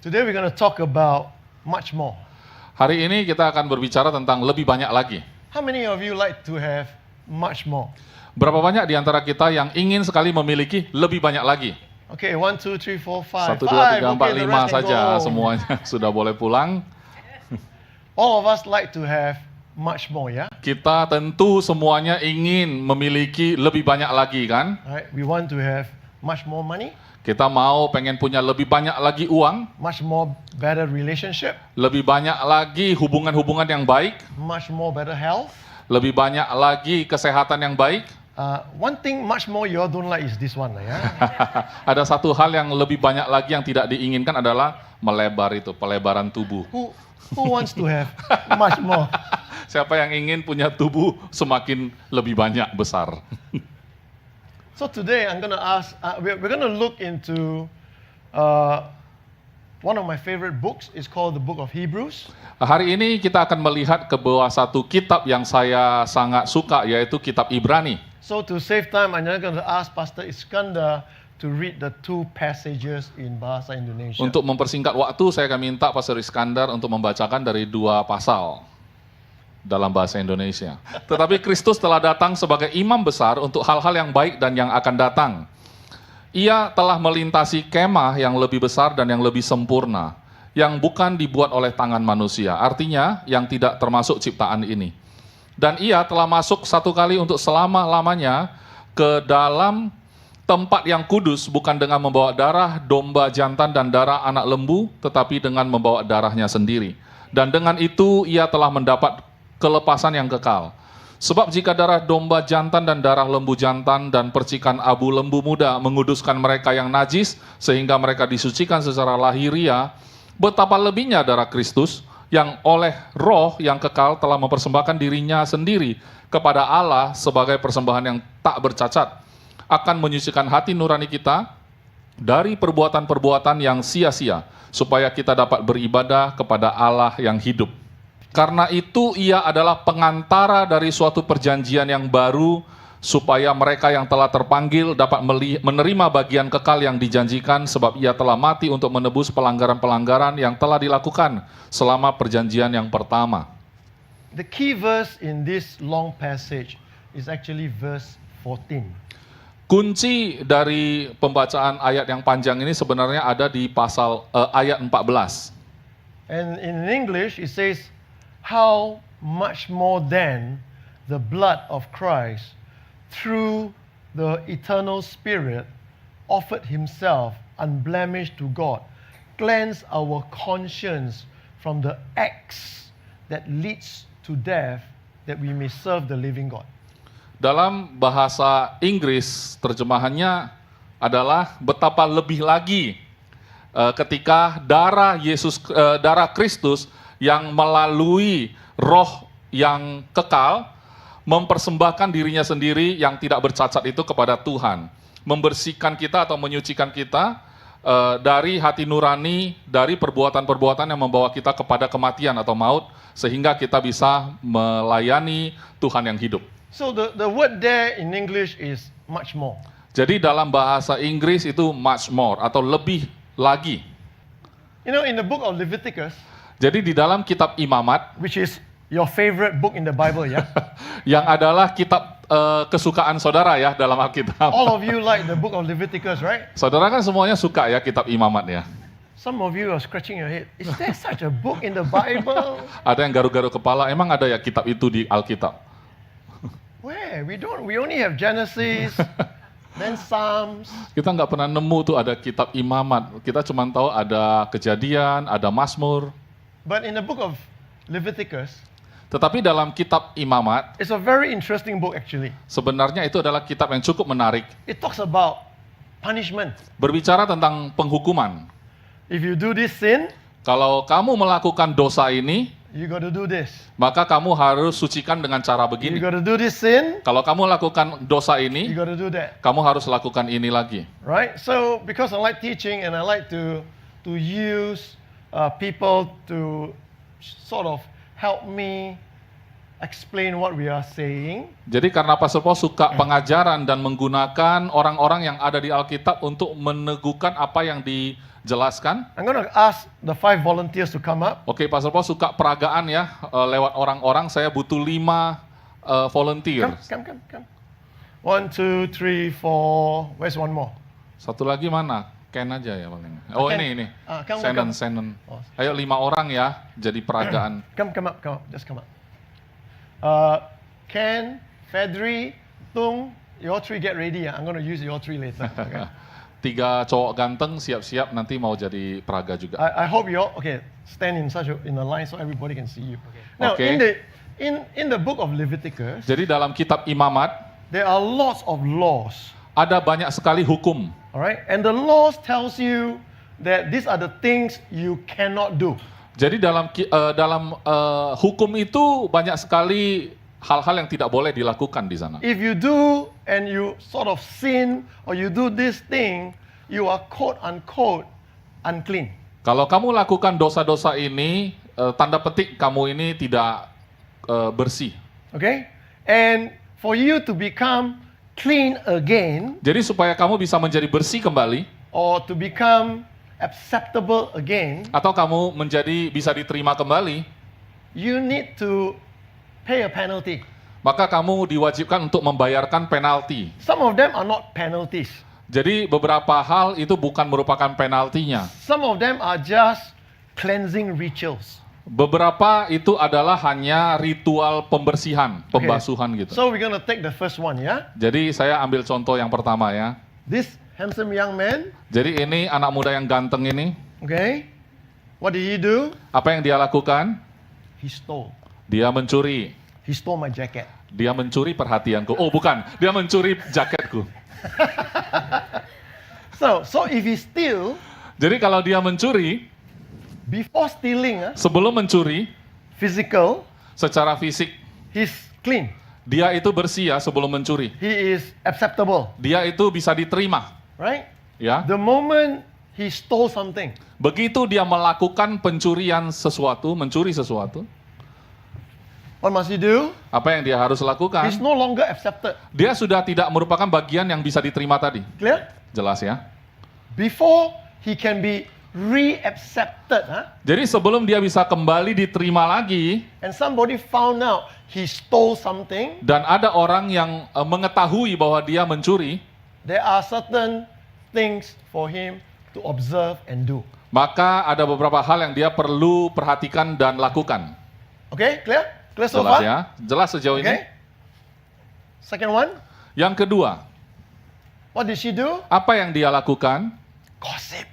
Today we're going to talk about much more. Hari ini kita akan berbicara tentang lebih banyak lagi. How many of you like to have much more? Berapa banyak di antara kita yang ingin sekali memiliki lebih banyak lagi? Okay, 1, 2, 3, 4, 5. 1, 2, 3, 4, Okay, the 5 rest can saja go. semuanya sudah boleh pulang. All of us like to have much more, yeah? Kita tentu semuanya ingin memiliki lebih banyak lagi kan? Right? We want to have much more money, Kita pengen punya lebih banyak lagi uang, much more better relationship, lebih banyak lagi hubungan-hubungan yang baik, much more better health. lebih banyak lagi kesehatan yang baik. One thing much more you all don't like is this one, yeah? Ada satu hal yang lebih banyak lagi yang tidak diinginkan adalah melebar itu, pelebaran tubuh. Who wants to have much more? Siapa yang ingin punya tubuh semakin lebih banyak besar? So today I'm going to ask, we're going to look into one of my favorite books. It's called the Book of Hebrews. Hari ini kita akan melihat ke bawah satu kitab yang saya sangat suka, yaitu kitab Ibrani. So to save time, I'm going to ask Pastor Iskandar to read the two passages in Bahasa Indonesia. Untuk mempersingkat waktu, saya akan minta Pastor Iskandar untuk membacakan dari 2 pasal dalam bahasa Indonesia. Tetapi Kristus telah datang sebagai imam besar untuk hal-hal yang baik dan yang akan datang. Ia telah melintasi kemah yang lebih besar dan yang lebih sempurna, yang bukan dibuat oleh tangan manusia, artinya yang tidak termasuk ciptaan ini. Dan ia telah masuk satu kali untuk selama-lamanya ke dalam tempat yang kudus, bukan dengan membawa darah domba jantan dan darah anak lembu, tetapi dengan membawa darahnya sendiri. Dan dengan itu ia telah mendapat kelepasan yang kekal. Sebab jika darah domba jantan dan darah lembu jantan dan percikan abu lembu muda menguduskan mereka yang najis, sehingga mereka disucikan secara lahiria, betapa lebihnya darah Kristus, yang oleh roh yang kekal telah mempersembahkan dirinya sendiri kepada Allah sebagai persembahan yang tak bercacat, akan menyucikan hati nurani kita dari perbuatan-perbuatan yang sia-sia, supaya kita dapat beribadah kepada Allah yang hidup. Karena itu ia adalah pengantara dari suatu perjanjian yang baru, supaya mereka yang telah terpanggil dapat menerima bagian kekal yang dijanjikan, sebab ia telah mati untuk menebus pelanggaran-pelanggaran yang telah dilakukan selama perjanjian yang pertama. The key verse in this long passage is actually verse 14. Kunci dari pembacaan ayat yang panjang ini sebenarnya ada di pasal ayat 14. And in English it says, how much more than the blood of Christ, through the eternal Spirit, offered himself unblemished to God, cleanse our conscience from the acts that leads to death, that we may serve the living God. Dalam bahasa Inggris terjemahannya adalah betapa lebih lagi ketika darah Kristus yang melalui roh yang kekal mempersembahkan dirinya sendiri yang tidak bercacat itu kepada Tuhan, membersihkan kita atau menyucikan kita dari hati nurani, dari perbuatan-perbuatan yang membawa kita kepada kematian atau maut, sehingga kita bisa melayani Tuhan yang hidup. So the word there in English is much more. Jadi dalam bahasa Inggris itu much more atau lebih lagi. You know, in the book of Leviticus, Jadi di dalam kitab Imamat, which is your favorite book in the Bible, yeah? yang adalah kitab kesukaan saudara ya dalam Alkitab. All of you like the book of Leviticus, right? Saudara kan semuanya suka ya kitab Imamat ya. Some of you are scratching your head. Is there such a book in the Bible? Ada yang garuk-garuk kepala, emang ada ya kitab itu di Alkitab? Where? We only have Genesis, then Psalms. Kita nggak pernah nemu tuh ada kitab Imamat. Kita cuma tahu ada Kejadian, ada Mazmur. But in the book of Leviticus, Tetapi dalam kitab Imamat, it's a very interesting book actually. sebenarnya itu adalah kitab yang cukup menarik. It talks about punishment. Berbicara tentang penghukuman. If you do this sin, Kalau kamu melakukan dosa ini, you got to do this. maka kamu harus sucikan dengan cara You begini. got to do this sin, Kalau kamu lakukan dosa you ini, got to do that. kamu harus lakukan ini lagi. Right? So because I like teaching and I like to use people to sort of help me explain what we are saying. Jadi karena Pastor Paul suka pengajaran dan menggunakan orang-orang yang ada di Alkitab untuk meneguhkan apa yang dijelaskan. I'm going to ask the 5 volunteers to come up. Oke, Pastor Paul suka peragaan ya, lewat orang-orang. Saya butuh 5 volunteer. Come. 1, 2, 3, 4. Where's one more? Satu lagi mana? Ken aja ya paling. Oh Ken. ini. Come. Shannon. Oh. Ayo 5 orang ya, jadi peragaan. Come up. Just come up. Ken, Fedri, Tung, you all 3 get ready. I'm going to use you all 3 later. Okay? 3 cowok ganteng siap-siap nanti mau jadi peraga juga. I hope you all stand in a line so everybody can see you. Now Okay. in the book of Leviticus, Jadi dalam kitab Imamat there are lots of laws. ada banyak sekali hukum. All right, and the laws tells you that these are the things you cannot do. Jadi dalam hukum itu banyak sekali hal-hal yang tidak boleh dilakukan di sana. If you do and you sort of sin or you do this thing, you are quote unquote unclean. Kalau kamu lakukan dosa-dosa ini, tanda petik kamu ini tidak bersih. Okay? And for you to become clean again Jadi supaya kamu bisa menjadi bersih kembali, or to become acceptable again, atau kamu bisa diterima kembali, you need to pay a penalty. maka kamu diwajibkan untuk membayarkan penalti. Some of them are not penalties. Jadi beberapa hal itu bukan merupakan penaltinya. Some of them are just cleansing rituals. Beberapa itu adalah hanya ritual pembersihan, pembasuhan gitu. So we're going to take the first one, yeah? Jadi saya ambil contoh yang pertama ya. This handsome young man, Jadi ini anak muda yang ganteng ini, okay? What did he do? apa yang dia lakukan? He stole. Dia mencuri. He stole my jacket. Dia mencuri perhatianku. Oh bukan, dia mencuri jaketku. So if he steal, Jadi kalau dia mencuri, before stealing, sebelum mencuri, physical, secara fisik, he's clean. dia itu bersih ya sebelum mencuri. He is acceptable, Dia itu bisa diterima. right? Ya. The moment he stole something, Begitu dia melakukan pencurian sesuatu, mencuri sesuatu, what must he do? apa yang dia harus lakukan? He's no longer accepted. Dia sudah tidak merupakan bagian yang bisa diterima tadi. Clear? Jelas ya? Before he can be re-accepted, Jadi sebelum dia bisa kembali diterima lagi, and somebody found out he stole something, dan ada orang yang mengetahui bahwa dia mencuri, there are certain things for him to observe and do. maka ada beberapa hal yang dia perlu perhatikan dan lakukan. Okay, clear? Clear so Jelas far? ya? Jelas sejauh ini? Okay. Second one, Yang kedua, what did she do? apa yang dia lakukan? Gossip.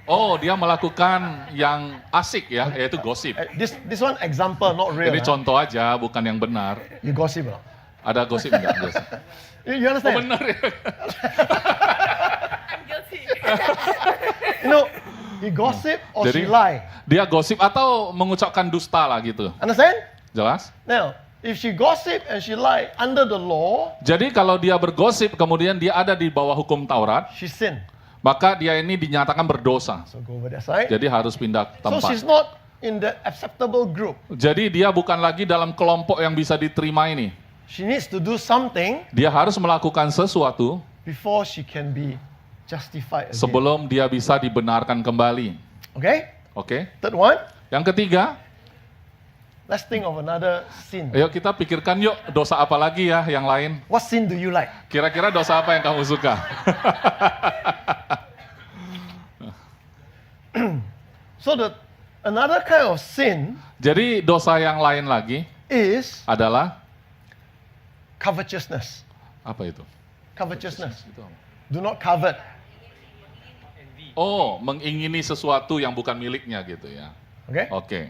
Oh, dia melakukan yang asik ya, yaitu gosip. This one example, not real. Ini contoh aja, bukan yang benar. You gossip or not? Ada gosip enggak? Gosip? You Oh, understand? benar ya. I'm guilty. You know, he gossip or Jadi, she lie. dia gosip atau mengucapkan dusta lah gitu. Understand? Jelas? Now, if she gossip and she lie under the law, Jadi kalau dia bergosip kemudian dia ada di bawah hukum Taurat, she sin. maka dia ini dinyatakan berdosa. So go over that side. Jadi harus pindah So she's tempat. not in the acceptable group. Jadi dia bukan lagi dalam kelompok yang bisa diterima ini. She needs to do something Dia harus melakukan sesuatu before she can be justified again. sebelum dia bisa dibenarkan kembali. Okay? Oke? Third one, Yang ketiga, let's think of another sin. ayo kita pikirkan yuk dosa apa lagi ya yang lain. What sin do you like? Kira-kira dosa apa yang kamu suka? So another kind of sin Jadi dosa yang lain lagi is adalah covetousness. apa itu? Covetousness. Itu apa? Do not covet. Oh, mengingini sesuatu yang bukan miliknya gitu ya. Okay? Oke.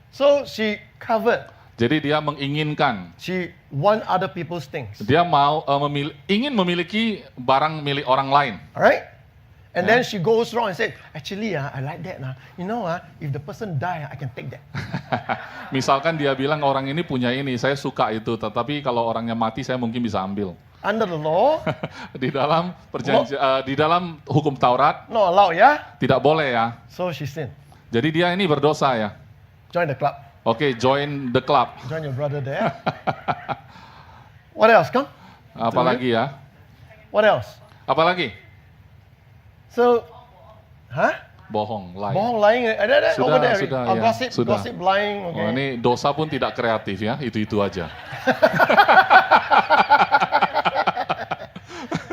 So she covet. Jadi dia menginginkan, She want other people's things. dia mau ingin memiliki barang milik orang lain. Alright? And Yeah. then she goes wrong and said, actually, I like that. You know, if the person die, I can take that. Misalkan dia bilang orang ini punya ini, saya suka itu, tetapi kalau orangnya mati saya mungkin bisa ambil. Under the law, Di dalam di dalam hukum Taurat not allowed, yeah? tidak boleh ya. So she sinned. Jadi dia ini berdosa ya. Join the club. Oke, join the club. Join your brother there. What else? Come. Apalagi ya? What else? Apalagi? So, huh? Bohong, lying. Bohong, lying. Ada Sudah, over there. sudah, Oh, ya. gossip, Sudah. gossip, lying. Okay. Oh, ini dosa pun tidak kreatif ya, itu-itu aja.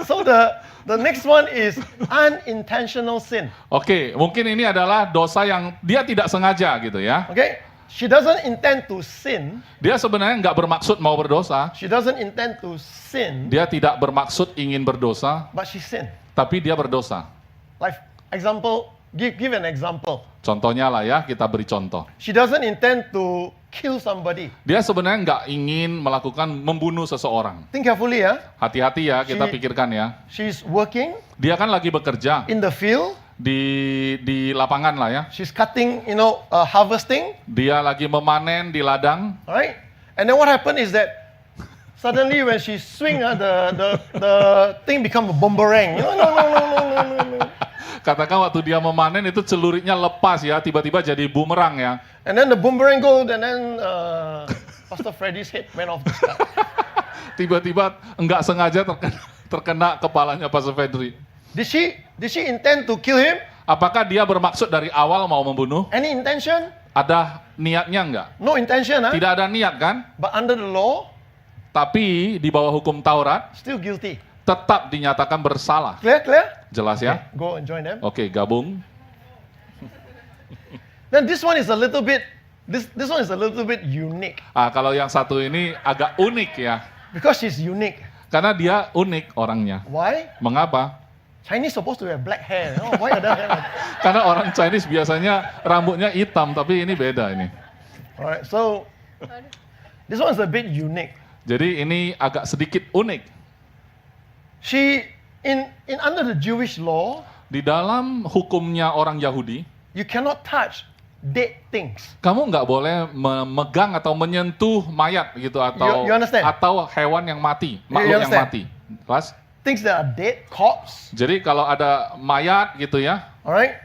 So the next one is unintentional sin. Oke, mungkin ini adalah dosa yang dia tidak sengaja gitu ya. Okay? She doesn't intend to sin. Dia sebenarnya nggak bermaksud mau berdosa. She doesn't intend to sin, Dia tidak bermaksud ingin berdosa, but she sinned. tapi dia berdosa. Like example, give an example. Contohnya lah ya, kita beri contoh. She doesn't intend to kill somebody. Dia sebenarnya nggak ingin melakukan membunuh seseorang. Think carefully, yeah. Hati-hati ya, kita pikirkan ya. She's working Dia kan lagi bekerja in the field. di lapangan lah ya. She's cutting, harvesting. Dia lagi memanen di ladang. All right. And then what happened is that suddenly when she swing, the thing become a boomerang. No. Katakan waktu dia memanen itu celuritnya lepas ya, tiba-tiba jadi bumerang ya. And then the boomerang goes, and then Pastor Freddy's head went off the sky. Tiba-tiba enggak sengaja terkena kepalanya Pastor Fedri. Did she intend to kill him? Apakah dia bermaksud dari awal mau membunuh? Any intention? Ada niatnya enggak? No intention, huh? Tidak ada niat kan? But under the law, Tapi di bawah hukum Taurat still guilty. tetap dinyatakan bersalah. Clear? Jelas ya? Go and join them. Oke, gabung. Then this one is a little bit, this one is a little bit unique. Kalau yang satu ini agak unik ya. Because she's unique. Karena dia unik orangnya. Why? Mengapa? Chinese supposed to have black hair. Why are they hair? Karena orang Chinese biasanya rambutnya hitam, tapi ini beda ini. Alright, so this one is a bit unique. Jadi ini agak sedikit unik. She, in under the Jewish law, Di dalam hukumnya orang Yahudi, you cannot touch dead things. kamu nggak boleh memegang atau menyentuh mayat gitu You understand? atau hewan yang mati, You makhluk yang understand? mati. Kelas? Things that are dead, corpse, Jadi kalau ada mayat gitu ya, alright,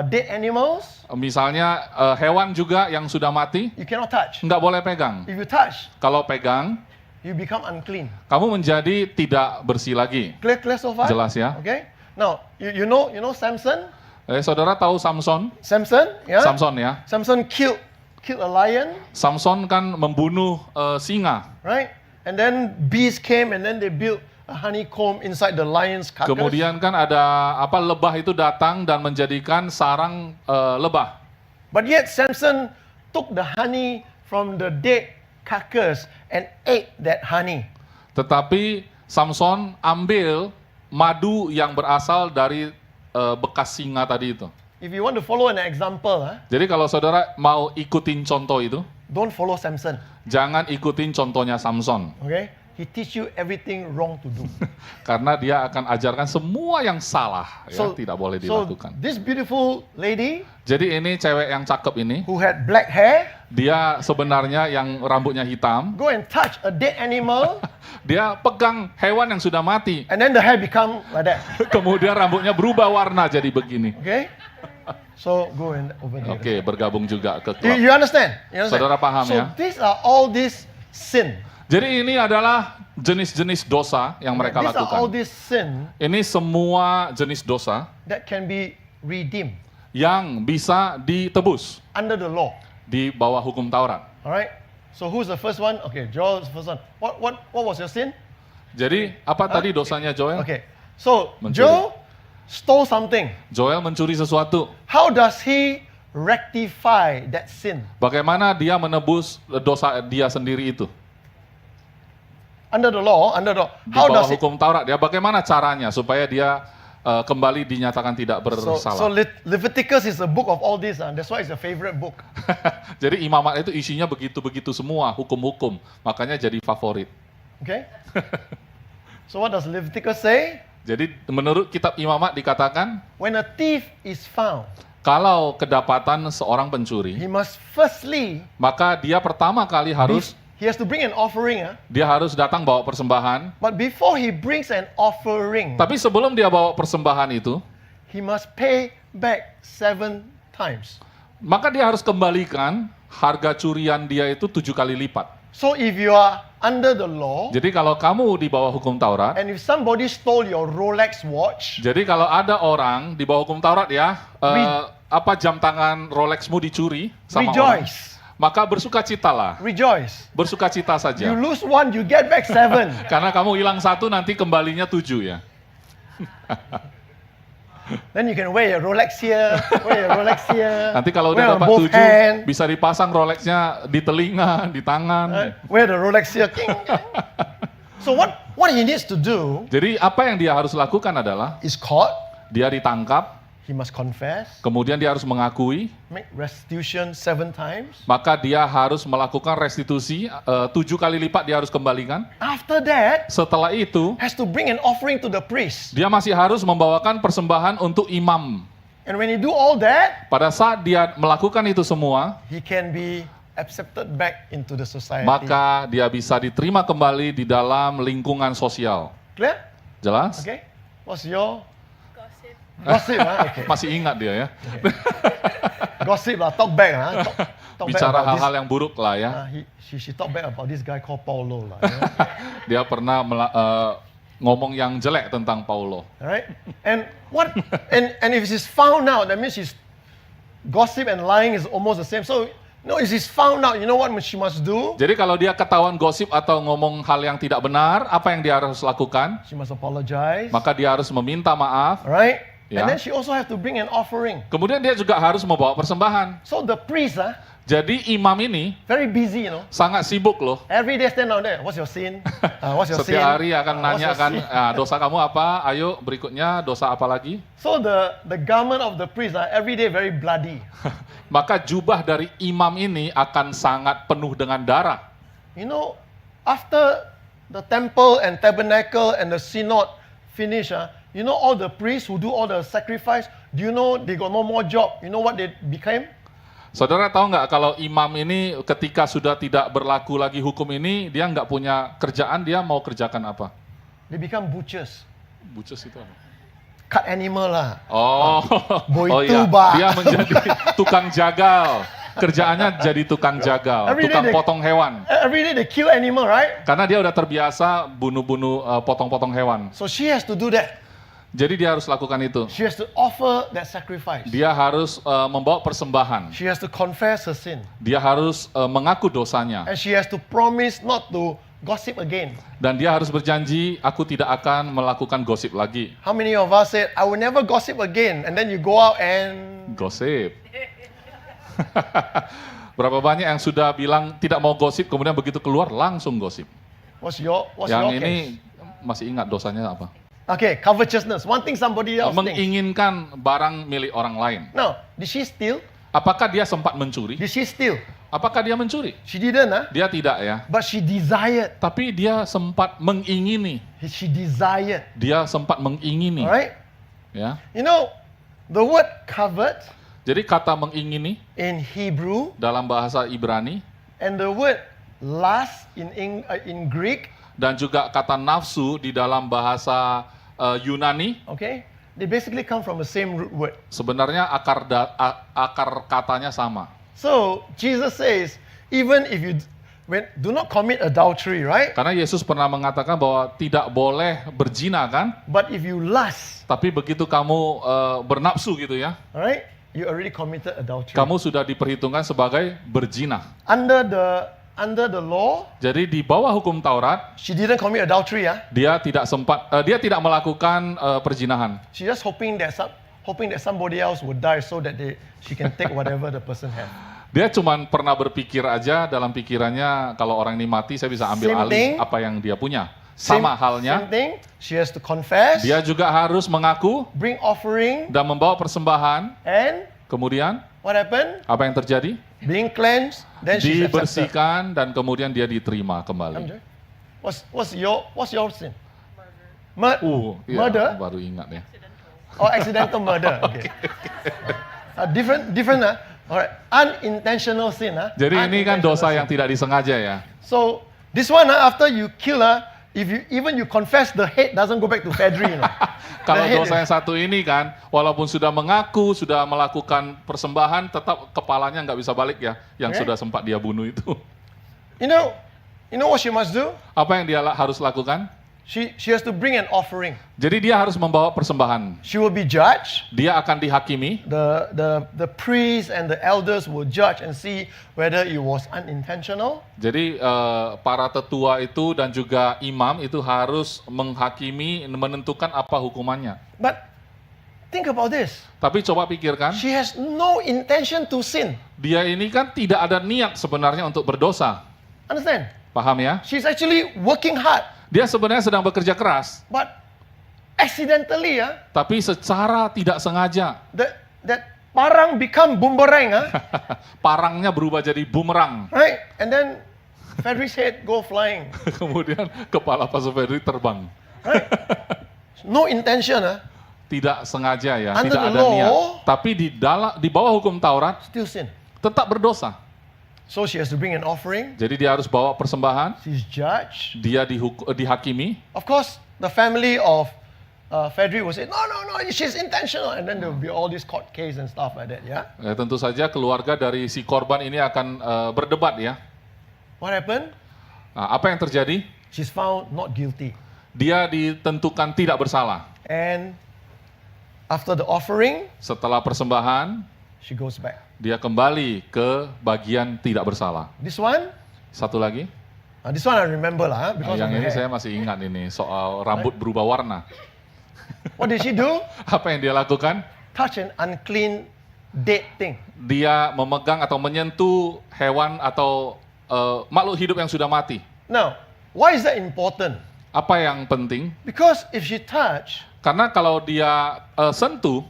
dead animals, misalnya hewan juga yang sudah mati, you cannot touch. nggak boleh pegang. If you touch, Kalau pegang, you become unclean. kamu menjadi tidak bersih lagi. Clear so far? Jelas ya? Okay. Now, you know Samson? Saudara tahu Samson? Samson, yeah? Samson ya. Samson killed a lion, Samson kan membunuh singa. right? And then bees came and then they built a honeycomb inside the lion's carcass. Kemudian kan ada lebah itu datang dan menjadikan sarang lebah. But yet Samson took the honey from the dead carcass and ate that honey. Tetapi Samson ambil madu yang berasal dari bekas singa tadi itu. If you want to follow an example, Jadi kalau saudara mau ikutin contoh itu, don't follow Samson. jangan ikutin contohnya Samson. Okay? He teach you everything wrong to do. Karena dia akan ajarkan semua yang salah, ya, tidak boleh so dilakukan. this beautiful lady Jadi ini cewek yang cakep ini, who had black hair, dia sebenarnya yang rambutnya hitam, go and touch a dead animal, dia pegang hewan yang sudah mati, and then the hair become like that. kemudian rambutnya berubah warna jadi begini. Okay? So go and over there. Oke, bergabung juga ke You, klub. you understand? You understand? Saudara paham so ya? these are all these sin. Jadi ini adalah jenis-jenis dosa yang mereka These are all lakukan. these sin Ini semua jenis dosa that can be redeemed yang bisa ditebus under the law. di bawah hukum Taurat. All right. So who's the first one? Okay, Joel is the first one. What was your sin? Jadi apa tadi dosanya Joel? Okay. So Mencuri. Joel stole something. Joel mencuri sesuatu. How does he rectify that sin? Bagaimana dia menebus dosa dia sendiri itu? Under the law, Di how bawah does it? hukum Taurat ya, bagaimana caranya supaya dia kembali dinyatakan tidak So bersalah? Leviticus is a book of all this, and that's why it's a favorite book. Jadi imamat itu isinya begitu-begitu semua, hukum-hukum. Makanya jadi favorit. Okay. So what does Leviticus say? Jadi menurut kitab imamat dikatakan, When a thief is found, kalau kedapatan seorang pencuri, he must firstly maka dia pertama kali he has to bring an offering. dia harus datang bawa persembahan. But before he brings an offering, Tapi sebelum dia bawa persembahan itu, he must pay back 7 times. maka dia harus kembalikan harga curian dia itu 7 kali lipat. So if you are under the law, Jadi kalau kamu di bawah hukum Taurat, and if somebody stole your Rolex watch, jadi kalau ada orang di bawah hukum Taurat ya, apa jam tangan Rolexmu dicuri sama orang, rejoice. maka bersukacitalah. Rejoice. Bersukacita You saja. lose one, you get back 7. Karena kamu hilang 1 nanti kembalinya 7 ya. Then you can wear your Rolex here, wear your Rolex here. Nanti kalau wear udah on dapat both 7 hand, bisa dipasang Rolexnya di telinga, di tangan. wear the Rolex here. King. So what he needs to do Jadi apa yang dia harus lakukan adalah is caught, dia ditangkap, he must confess, kemudian dia harus mengakui, make restitution 7 times. maka dia harus melakukan restitusi 7 kali lipat dia harus kembalikan. After that, Setelah itu has to bring an offering to the priest. dia masih harus membawakan persembahan untuk imam. And when he do all that, Pada saat dia melakukan itu semua, he can be accepted back into the society. maka dia bisa diterima kembali di dalam lingkungan sosial. Clear? Jelas? Okay. What's your Gossip. gossip? Okay. Masih ingat dia ya. Gossip lah, talk back lah. Talk back Bicara about hal-hal yang buruk lah ya. she talk back about this guy called Paulo lah. Dia pernah ngomong yang jelek tentang Paulo. Alright? And if she's found out, that means she's gossip and lying is almost the same. So no, if she's found out, you know what she must do? Jadi kalau dia ketahuan gosip atau ngomong hal yang tidak benar, apa yang dia harus lakukan? She must apologize. Maka dia harus meminta maaf. Alright? Yeah. And then she also have to bring an offering. Kemudian dia juga harus membawa persembahan. So the priest, Jadi imam ini very busy, you know. sangat sibuk loh. Every day stand out there. What's your sin? What's your sin? Setiap hari akan What's nanya your kan, sin? dosa kamu apa? Ayo berikutnya dosa apa lagi? So the garment of the priest every day very bloody. Maka jubah dari imam ini akan sangat penuh dengan darah. You know, after the temple and tabernacle and the synod finish, you know all the priests who do all the sacrifice, do you know they got no more job? You know what they became? Saudara tahu nggak kalau imam ini ketika sudah tidak berlaku lagi hukum ini, dia nggak punya kerjaan, dia mau kerjakan apa? They become butchers. Bucus itu apa? Cut animal lah. Oh, Boy oh iya, tuba. dia menjadi tukang jagal. Kerjaannya jadi tukang jagal, Every day tukang they- potong hewan. Every day they kill animal, right? Karena dia udah terbiasa bunuh-bunuh potong-potong hewan. So she has to do that. Jadi dia harus lakukan itu. She has to offer that sacrifice. Dia harus membawa persembahan. She has to confess her sin. Dia harus mengaku dosanya. And she has to promise not to gossip again. Dan dia harus berjanji, aku tidak akan melakukan gosip lagi. How many of us said, I will never gossip again, and then you go out and... Gosip. Berapa banyak yang sudah bilang tidak mau gosip, kemudian begitu keluar langsung gosip. What's your Yang case? ini masih ingat dosanya apa? Okay, covetousness. One thing somebody else thinks. Menginginkan barang milik orang lain. No, did she steal? Apakah dia sempat mencuri? Did she steal? Apakah dia mencuri? She didn't, Dia tidak ya. But she desired. Tapi dia sempat mengingini. She desired. Dia sempat mengingini. Alright? Ya. You know, the word covet Jadi kata mengingini in Hebrew dalam bahasa Ibrani and the word lust in Greek, dan juga kata nafsu di dalam bahasa Yunani, okay, they basically come from the same root word. sebenarnya akar katanya sama. So Jesus says, even if you do not commit adultery, right? Karena Yesus pernah mengatakan bahwa tidak boleh berzina kan? But if you lust, Tapi begitu kamu bernafsu gitu ya, alright, you already committed adultery. kamu sudah diperhitungkan sebagai berzina. Under the law, Jadi di bawah hukum Taurat, she didn't commit adultery, dia tidak melakukan perzinahan. She just hoping that somebody else would die so that she can take whatever the person has. Dia cuma pernah berpikir aja dalam pikirannya kalau orang ini mati saya bisa ambil Same alih thing. apa yang dia punya. Sama halnya, Same thing. She has to confess, dia juga harus mengaku bring offering, dan membawa persembahan. and Kemudian what happened? apa yang terjadi? Being cleansed, then she's accepted. Dibersihkan dan kemudian dia diterima kembali. Amjad, what's your sin? Iya, Murder baru ingat ya. or accidental murder? Okay. Different. Alright, unintentional sin. Jadi ini kan Unintentional dosa sin. yang tidak disengaja ya. So this one, after you kill her, if you confess, the head doesn't go back to Fedri, you know. Kalau The head dosa yang satu ini kan, walaupun sudah mengaku, sudah melakukan persembahan, tetap kepalanya nggak bisa balik ya, yang Okay. sudah sempat dia bunuh itu. You know what she must do? Apa yang dia harus lakukan? She has to bring an offering. Jadi dia harus membawa persembahan. She will be judged. Dia akan dihakimi. The priests and the elders will judge and see whether it was unintentional. Jadi para tetua itu dan juga imam itu harus menghakimi, menentukan apa hukumannya. But think about this. Tapi coba pikirkan, She has no intention to sin. dia ini kan tidak ada niat sebenarnya untuk berdosa. Understand? Paham ya? She's actually working hard, Dia sebenarnya sedang bekerja keras, but accidentally, tapi secara tidak sengaja that parang become boomerang, parangnya berubah jadi bumerang. right? And then Fedri's head go flying, Kemudian kepala Pastor Fedri terbang. right? No intention, Tidak sengaja ya, Under tidak the ada law, niat. Tapi di bawah hukum Taurat still sin. tetap berdosa. So she has to bring an offering. Jadi dia harus bawa persembahan, She's judged. dia dihakimi. Of course, the family of Fedri will say, no, she's intentional. And then there will be all these court case and stuff like that, yeah? Ya, tentu saja keluarga dari si korban ini akan berdebat ya. What happened? Nah, apa yang terjadi? She's found not guilty. Dia ditentukan tidak bersalah. And after the offering, Setelah persembahan, she goes back. dia kembali ke bagian tidak bersalah. This one, Satu lagi, this one I remember lah, because yang of the ini hair. saya masih ingat ini soal rambut berubah warna. What did she do? Apa yang dia lakukan? Touch an unclean dead thing. Dia memegang atau menyentuh hewan atau makhluk hidup yang sudah mati. Now, why is that important? Apa yang penting? Because if she touch Karena kalau dia sentuh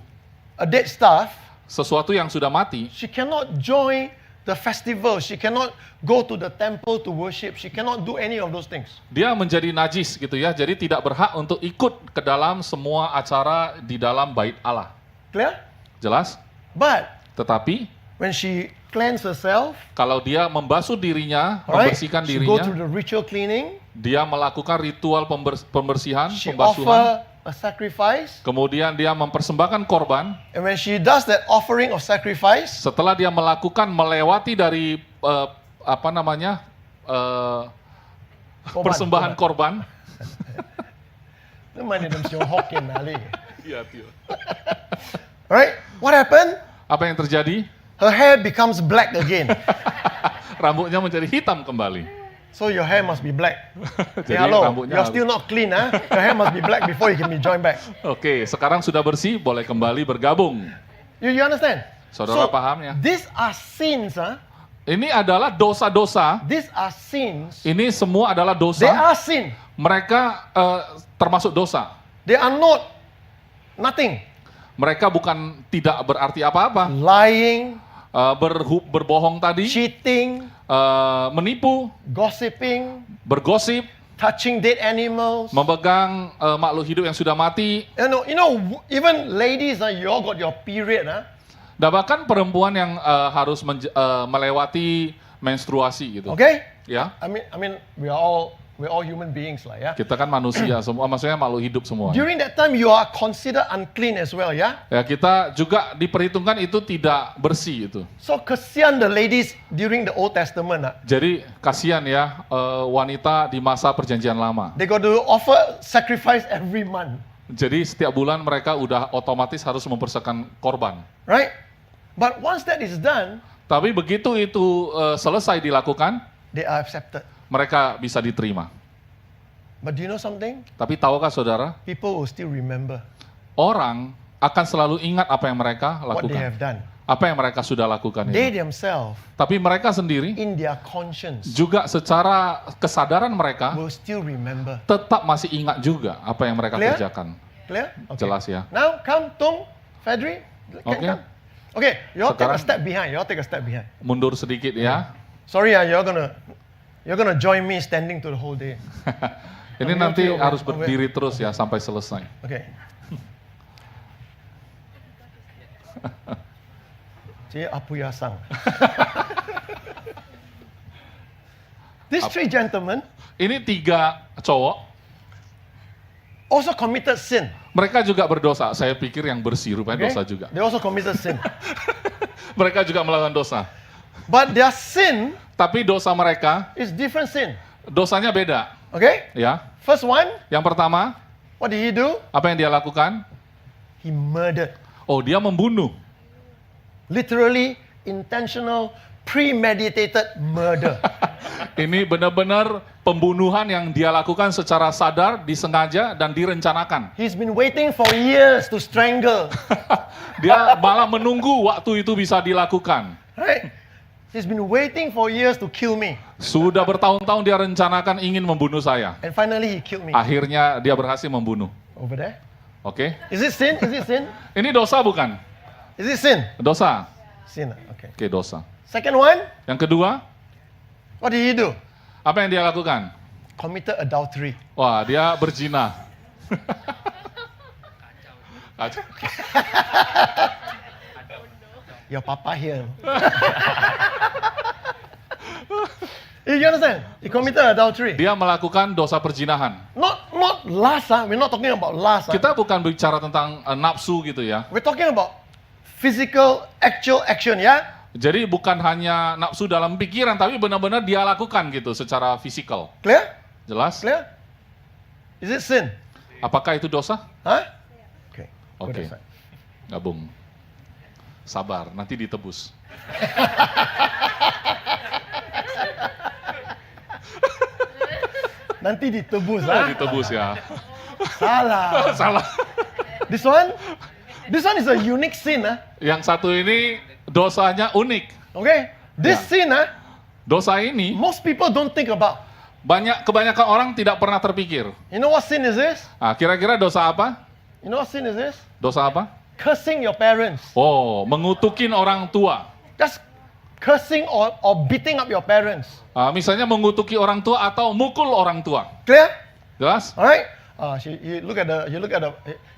a dead stuff, sesuatu yang sudah mati, she cannot join the festival. She cannot go to the temple to worship. She cannot do any of those things. dia menjadi najis gitu ya. Jadi tidak berhak untuk ikut ke dalam semua acara di dalam bait Allah. Clear? Jelas? But Tetapi when she cleanse herself, kalau dia membasuh dirinya, alright, membersihkan she go dirinya, through the ritual cleaning. dia melakukan ritual pembersihan, She pembasuhan, offer a sacrifice. kemudian dia mempersembahkan korban. And when she does that offering of sacrifice, Setelah dia melakukan melewati dari persembahan korban. Alright, what happened? Apa yang terjadi? Her hair becomes black again. Rambutnya menjadi hitam kembali. So your hair must be black. Jadi Hey, hello, rambutnya you're still not clean, huh? Your hair must be black before you can be joined back. Oke, sekarang sudah bersih, boleh kembali bergabung. You understand? Saudara paham ya? These are sins, huh? Ini adalah dosa-dosa. These are sins. Ini semua adalah They dosa. are sin. Mereka termasuk dosa. They are not nothing. Mereka bukan tidak berarti apa-apa. Lying, Berbohong tadi, cheating, menipu, gossiping, bergosip, touching dead animals. memegang makhluk hidup yang sudah mati. You know, even ladies, you all got your period, huh? Dan bahkan perempuan yang harus melewati menstruasi gitu. Okay? Ya, I mean, we're all human beings, lah, yeah. kita kan manusia semua, maksudnya makhluk hidup semua. During that time, you are considered unclean as well, yeah. Ya, kita juga diperhitungkan itu tidak bersih itu. So kesian the ladies during the Old Testament, Jadi kasihan ya wanita di masa perjanjian lama. they got to offer sacrifice every month, Jadi setiap bulan mereka udah otomatis harus mempersembahkan korban. right? But once that is done, Tapi begitu itu selesai dilakukan, they are accepted. mereka bisa diterima. But do you know something? Tapi tahukah saudara, People will still remember orang akan selalu ingat apa yang mereka what they lakukan. have done. Apa yang mereka sudah lakukan They itu. themselves, Tapi mereka sendiri in their conscience, juga secara kesadaran mereka will still remember. tetap masih ingat juga apa yang mereka Clear? kerjakan. Clear? Okay. Jelas ya. Now come, Tung, Fedri. Can Okay. come. Okay, you all take a Sekarang- step behind. You all take a step behind. Mundur sedikit ya. Sorry, you're gonna join me standing to the whole day. Ini Ambil nanti kilo, harus ambil. berdiri terus ya sampai selesai. Okay. Cie Apuyasang. These three gentlemen, Ini 3 cowok, also committed sin. Mereka juga berdosa. Saya pikir yang bersih rupanya dosa juga. They also committed sin. Mereka juga melakukan dosa. But their sin Tapi dosa mereka, is different sin. dosanya beda. Okay? Ya. First one, Yang pertama, what did he do? apa yang dia lakukan? He murdered. Oh, dia membunuh. Literally, intentional, premeditated murder. Ini benar-benar pembunuhan yang dia lakukan secara sadar, disengaja, dan direncanakan. He's been waiting for years to strangle. Dia malah menunggu waktu itu bisa dilakukan. Right? He's been waiting for years to kill me. Sudah bertahun-tahun dia rencanakan ingin membunuh saya. And finally he killed me. Akhirnya dia berhasil membunuh. Over there. Oke? Is it sin? Is it sin? Ini dosa bukan? Is it sin? Dosa. Sin. Okay. Oke, dosa. Second one, Yang kedua, what did he do? apa yang dia lakukan? Committed adultery. Wah, dia berzina. Kacau. Your papa here. You understand? He committed adultery. Dia melakukan dosa perzinahan. Not lust. We're not talking about lust. Kita bukan bicara tentang nafsu gitu ya. We're talking about physical, actual action. Yeah. Jadi bukan hanya nafsu dalam pikiran, tapi benar-benar dia lakukan gitu secara fisikal. Clear? Jelas? Clear? Is it sin? Apakah itu dosa? Huh? Okay. Go Oke. that side. Gabung. Sabar, nanti ditebus. Nanti ditebus. Ditebus ya. Salah. Salah. This one is a unique sin. Yang satu ini dosanya unik. Okay? This sin, Dosa ini most people don't think about. kebanyakan orang tidak pernah terpikir. You know what sin is this? Nah, kira-kira dosa apa? You know what sin is this? Dosa apa? Cursing your parents. Oh, mengutukin orang tua. Just cursing or beating up your parents. Misalnya mengutuki orang tua atau mukul orang tua. Clear? Jelas? Alright? You look at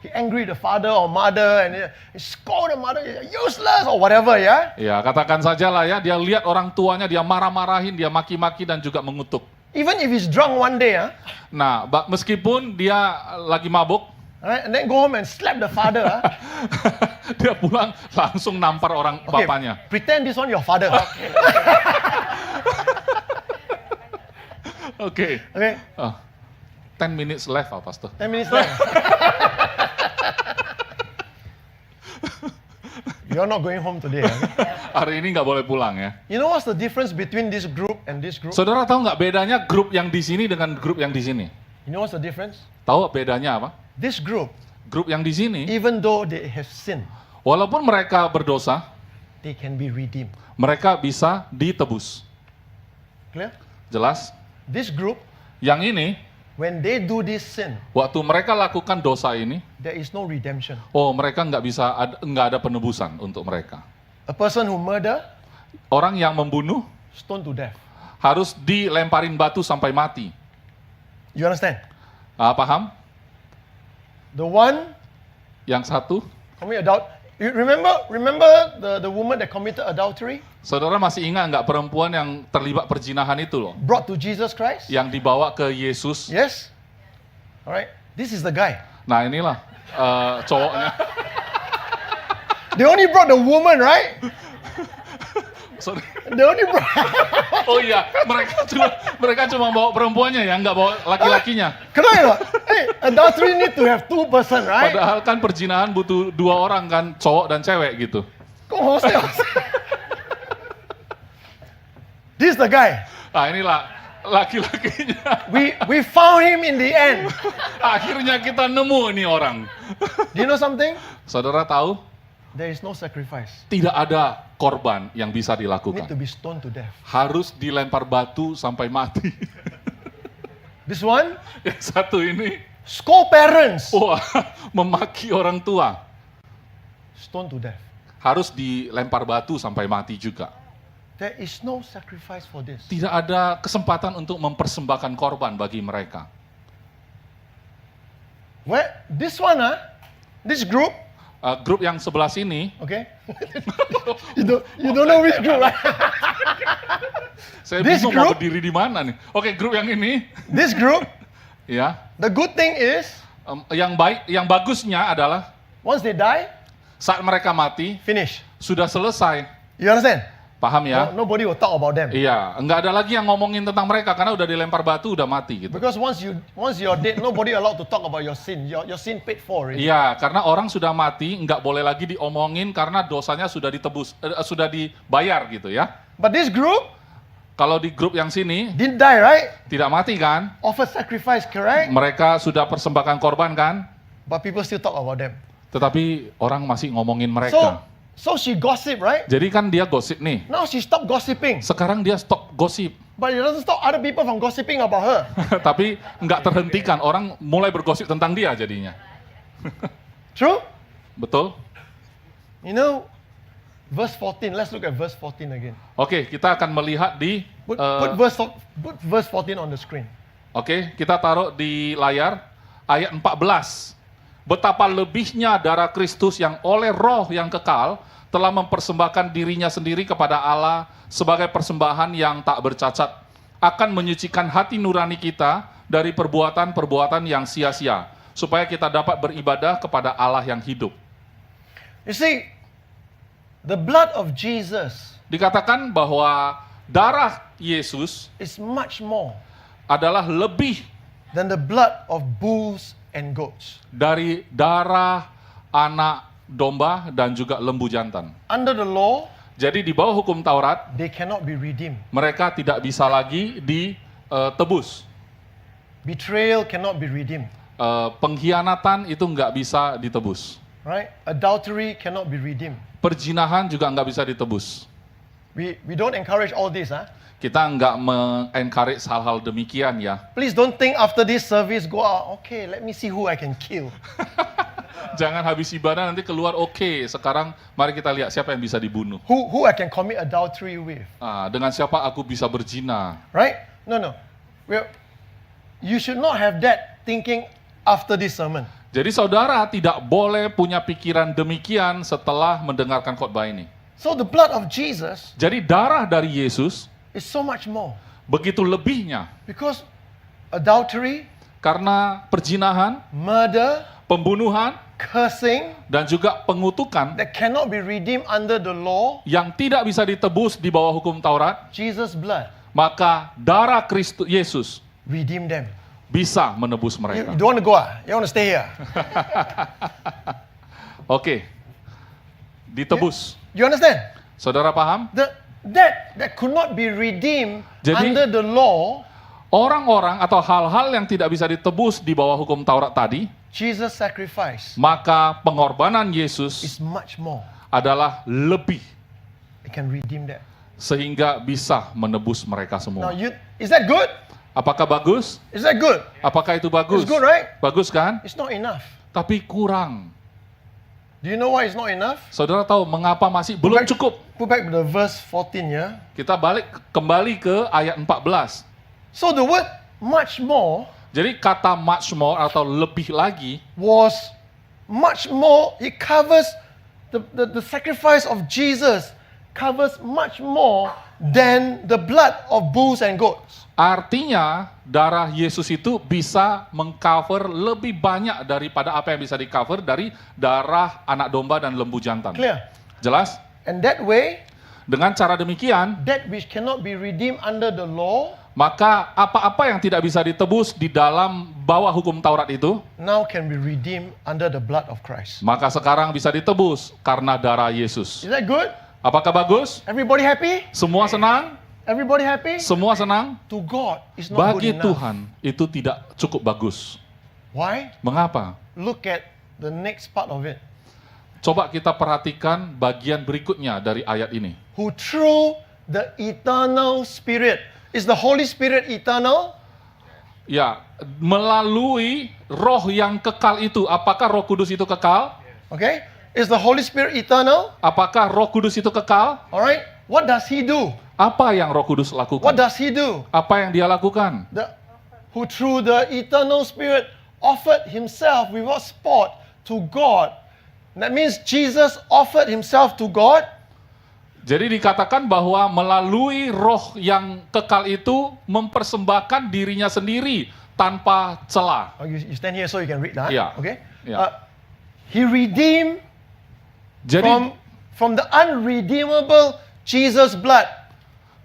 he angry the father or mother and he scold the mother, useless or whatever, yeah? Ya, katakan saja lah ya, dia lihat orang tuanya, dia marah-marahin, dia maki-maki dan juga mengutuk. Even if he's drunk one day, Nah, meskipun dia lagi mabuk, alright, and then go home and slap the father, dia pulang langsung nampar orang bapaknya. pretend this one your father. Oke. Okay? 10 minutes left, Pak Pastor. 10 minutes left. You're not going home today. Hari ini nggak boleh pulang ya. You know what's the difference between this group and this group? Saudara tahu nggak bedanya grup yang di sini dengan grup yang di sini? You know what's the difference? Tahu bedanya apa? This group, Grup yang di sini, even though they have sinned, walaupun mereka berdosa, they can be redeemed. mereka bisa ditebus. Clear? Jelas? This group, Yang ini, when they do this sin, waktu mereka lakukan dosa ini, there is no redemption. mereka nggak ada penebusan untuk mereka. A person who murder, Orang yang membunuh stoned to death. harus dilemparin batu sampai mati. You understand? Paham? The one Yang satu, commit you remember the woman that committed adultery, saudara masih ingat nggak perempuan yang terlibat perzinahan itu loh? brought to Jesus Christ? Yang dibawa ke Yesus. Yes? Alright, this is the guy. Nah inilah cowoknya. They only brought the woman, right? Sorry. They only brought... Oh iya, mereka cuma bawa perempuannya ya, nggak bawa laki-lakinya. Correct or not? Hey, adultery need to have two person, right? Padahal kan perzinahan butuh 2 orang kan, cowok dan cewek gitu. Kau hostel. This is the guy. Nah inilah laki-lakinya. We found him in the end. Akhirnya kita nemu nih orang. Do you know something? Saudara tahu, There is no sacrifice. tidak ada korban yang bisa You need dilakukan. to be stoned to death. Harus dilempar batu sampai mati. This one, Yang satu ini, scold parents. wah, memaki orang tua. Stoned to death. Harus dilempar batu sampai mati juga. There is no sacrifice for this. Tidak ada kesempatan untuk mempersembahkan korban bagi mereka. Where this one, this group, Grup yang sebelah sini, okay? you don't know which group, right? saya This bingung mau group- berdiri di mana nih. Oke, grup yang ini, This group, ya. the good thing is Yang baik, yang bagusnya adalah once they die, saat mereka mati finish. sudah selesai. You understand? Paham ya? Nobody will talk about them. Iya, nggak ada lagi yang ngomongin tentang mereka karena udah dilempar batu, udah mati gitu. Because once you're dead, nobody allowed to talk about your sin. Your sin paid for already. Iya, karena orang sudah mati, nggak boleh lagi diomongin karena dosanya sudah ditebus, sudah dibayar gitu ya. But this group Kalau di grup yang sini didn't die, right? tidak mati kan? Offer sacrifice, correct? Mereka sudah persembahkan korban kan? But people still talk about them. Tetapi orang masih ngomongin So, mereka. so she gossip, right? Jadi kan dia gosip nih. Now she stopped gossiping. Sekarang dia stop gosip. But it doesn't stop other people from gossiping about her. Tapi nggak terhentikan, orang mulai bergosip tentang dia jadinya. True? Betul? You know, verse 14. Let's look at verse 14 again. Oke, kita akan melihat di... Put verse 14 on the screen. Oke, kita taruh di layar ayat 14. Betapa lebihnya darah Kristus yang oleh roh yang kekal telah mempersembahkan dirinya sendiri kepada Allah sebagai persembahan yang tak bercacat, akan menyucikan hati nurani kita dari perbuatan-perbuatan yang sia-sia, supaya kita dapat beribadah kepada Allah yang hidup. You see, the blood of Jesus Dikatakan bahwa darah Yesus is much more adalah lebih than the blood of bulls and goats. dari darah anak domba dan juga lembu jantan. Under the law, Jadi di bawah hukum Taurat, they cannot be redeemed. mereka tidak bisa lagi ditebus. Betrayal cannot be redeemed, Pengkhianatan itu nggak bisa ditebus. right? Adultery cannot be redeemed. Perzinahan juga nggak bisa ditebus. We don't encourage all this, huh? Kita nggak mengencourage hal-hal demikian ya. Please don't think after this service, go out, okay, let me see who I can kill. Jangan habis ibadah nanti keluar, oke, sekarang mari kita lihat siapa yang bisa dibunuh. Who I can commit adultery with, Dengan siapa aku bisa berzina. right? No. You should not have that thinking after this sermon. Jadi saudara tidak boleh punya pikiran demikian setelah mendengarkan khotbah ini. So the blood of Jesus Jadi darah dari Yesus is so much more. begitu lebihnya. Because adultery, Karena perzinahan, murder, pembunuhan, cursing, dan juga pengutukan that cannot be redeemed under the law, yang tidak bisa ditebus di bawah hukum Taurat, Jesus' blood maka darah Kristus Yesus redeem them. bisa menebus You mereka. don't want to go, you want to stay here. Oke, ditebus. You understand? Saudara paham? That could not be redeemed Jadi- under the law. Orang-orang atau hal-hal yang tidak bisa ditebus di bawah hukum Taurat tadi, Jesus' sacrifice maka pengorbanan Yesus is much more. adalah lebih It can redeem that. sehingga bisa menebus mereka Now, semua. is that good? Apakah bagus? Is that good? Apakah itu bagus? It's good, right? Bagus kan? It's not enough. Tapi kurang. Do you know why it's not enough? Saudara tahu mengapa masih belum cukup? Put back the verse 14, yeah? Kita kembali ke ayat 14. So the word much more Jadi kata much more atau lebih lagi was much more. It covers the sacrifice of Jesus covers much more than the blood of bulls and goats. artinya darah Yesus itu bisa mengcover lebih banyak daripada apa yang bisa di-cover dari darah anak domba dan lembu jantan. Clear? Jelas? And that way, Dengan cara demikian, that which cannot be redeemed under the law maka apa-apa yang tidak bisa ditebus di dalam bawah hukum Taurat itu, now can be redeemed under the blood of Christ. maka sekarang bisa ditebus karena darah Yesus. Is that good? Apakah bagus? Everybody happy? Semua senang? Everybody happy? Semua senang? To God, it's not Bagi good enough. Tuhan itu tidak cukup bagus. Why? Mengapa? Look at the next part of it. Coba kita perhatikan bagian berikutnya dari ayat ini. Who through the eternal Spirit. Is the Holy Spirit eternal? Ya, melalui roh yang kekal itu. Apakah Roh Kudus itu kekal? Okay? Is the Holy Spirit eternal? Apakah Roh Kudus itu kekal? Alright? What does He do? Apa yang Roh Kudus What lakukan? does He do? Apa yang dia lakukan? Who through the eternal Spirit offered Himself without spot to God. That means Jesus offered Himself to God. Jadi dikatakan bahwa melalui roh yang kekal itu mempersembahkan dirinya sendiri tanpa celah. Oh, you stand here so you can read that. Yeah. Okay. Yeah. He redeemed Jadi from the unredeemable Jesus blood,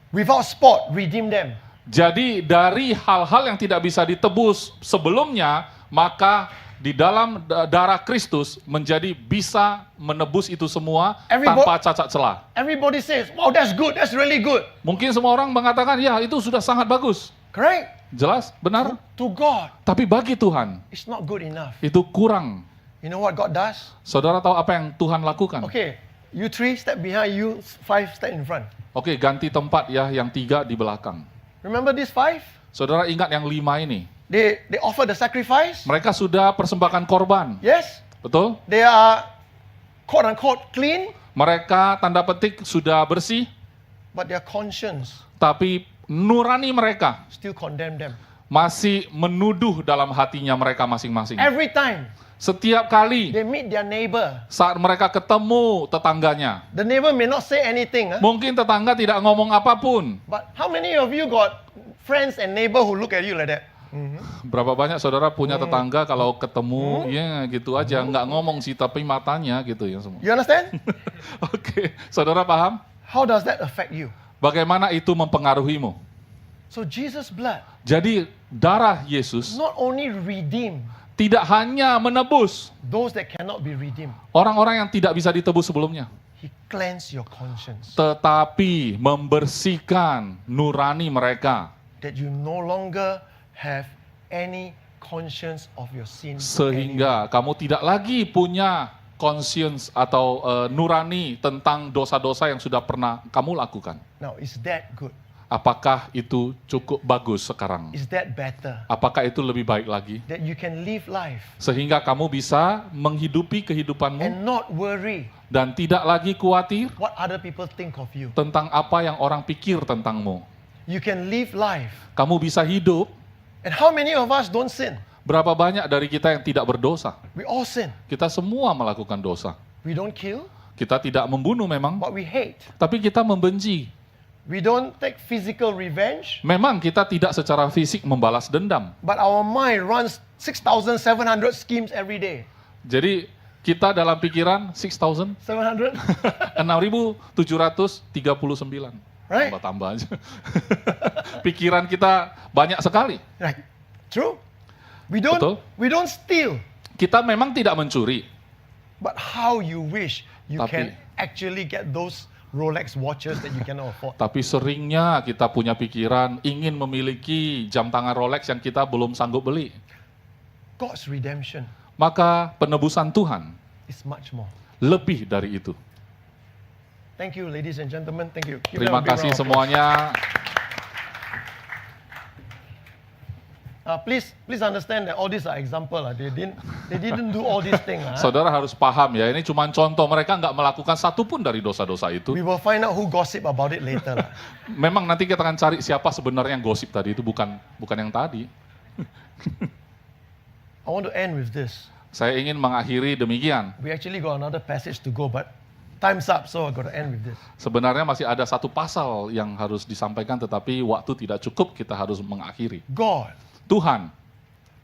without spot, redeem them. Jadi dari hal-hal yang tidak bisa ditebus sebelumnya, maka di dalam darah Kristus menjadi bisa menebus itu semua tanpa cacat celah. Everybody says, "Wow, that's good. That's really good." Mungkin semua orang mengatakan, ya itu sudah sangat bagus. Correct? Jelas, benar. To God, Tapi bagi Tuhan, it's not good enough. itu kurang. You know what God does? Saudara tahu apa yang Tuhan lakukan? Okay, you 3 step behind, you 5 step in front. Oke, ganti tempat ya, yang 3 di belakang. Remember these 5? Saudara ingat yang 5 ini? They offer the sacrifice. Mereka sudah persembahkan korban. Yes, Betul? they are quote unquote clean, Mereka tanda petik sudah bersih, but their conscience tapi nurani mereka still condemn them. masih menuduh dalam hatinya mereka masing-masing. Every time Setiap kali they meet their neighbor, saat mereka ketemu tetangganya, the neighbor may not say anything, mungkin tetangga tidak ngomong apapun. but how many of you got friends and neighbor who look at you like that? Berapa banyak saudara punya tetangga kalau ketemu, ya gitu aja, nggak ngomong sih, tapi matanya gitu ya semua. You understand? Oke, saudara paham? How does that affect you? Bagaimana itu mempengaruhimu? So Jesus' blood Jadi darah Yesus not only redeem tidak hanya menebus those that cannot be redeemed, orang-orang yang tidak bisa ditebus sebelumnya, He cleanse your conscience, tetapi membersihkan nurani mereka that you no longer have any conscience of your sin. sehingga kamu tidak lagi punya conscience atau nurani tentang dosa-dosa yang sudah pernah kamu lakukan. Now, is that good? Apakah itu cukup bagus sekarang? Is that better? Apakah itu lebih baik lagi? That you can live life Sehingga kamu bisa menghidupi kehidupanmu and not worry dan tidak lagi khawatir what other people think of you. tentang apa yang orang pikir tentangmu. You can live life. Kamu bisa hidup. And how many of us don't sin? Berapa banyak dari kita yang tidak berdosa? We all sin. Kita semua melakukan dosa. We don't kill, Kita tidak membunuh memang, but we hate. tapi kita membenci. We don't take physical revenge, Memang kita tidak secara fisik membalas dendam. but our mind runs 6,700 schemes every day. Jadi kita dalam pikiran 6,000, 700? 6.739. Right? Tambah-tambah aja. Pikiran kita banyak sekali. Right. True. Betul. We don't steal, Kita memang tidak mencuri, but how you wish you Tapi- can actually get those Rolex watches that you cannot afford. tapi seringnya kita punya pikiran ingin memiliki jam tangan Rolex yang kita belum sanggup beli. God's redemption Maka penebusan Tuhan is much more. lebih dari itu. Thank you, ladies and gentlemen. Thank you. Give them Terima a big kasih round of applause. semuanya. Please understand that all these are example. They didn't do all these things. Saudara harus paham ya, ini cuma contoh, mereka nggak melakukan satupun dari dosa-dosa itu. We will find out who gossip about it later. lah. Memang nanti kita akan cari siapa sebenarnya yang gosip tadi itu, bukan yang tadi. I want to end with this. Saya ingin mengakhiri demikian. We actually got another passage to go, but time's up, so I got to end with this. Sebenarnya masih ada satu pasal yang harus disampaikan, tetapi waktu tidak cukup, kita harus mengakhiri. God, Tuhan,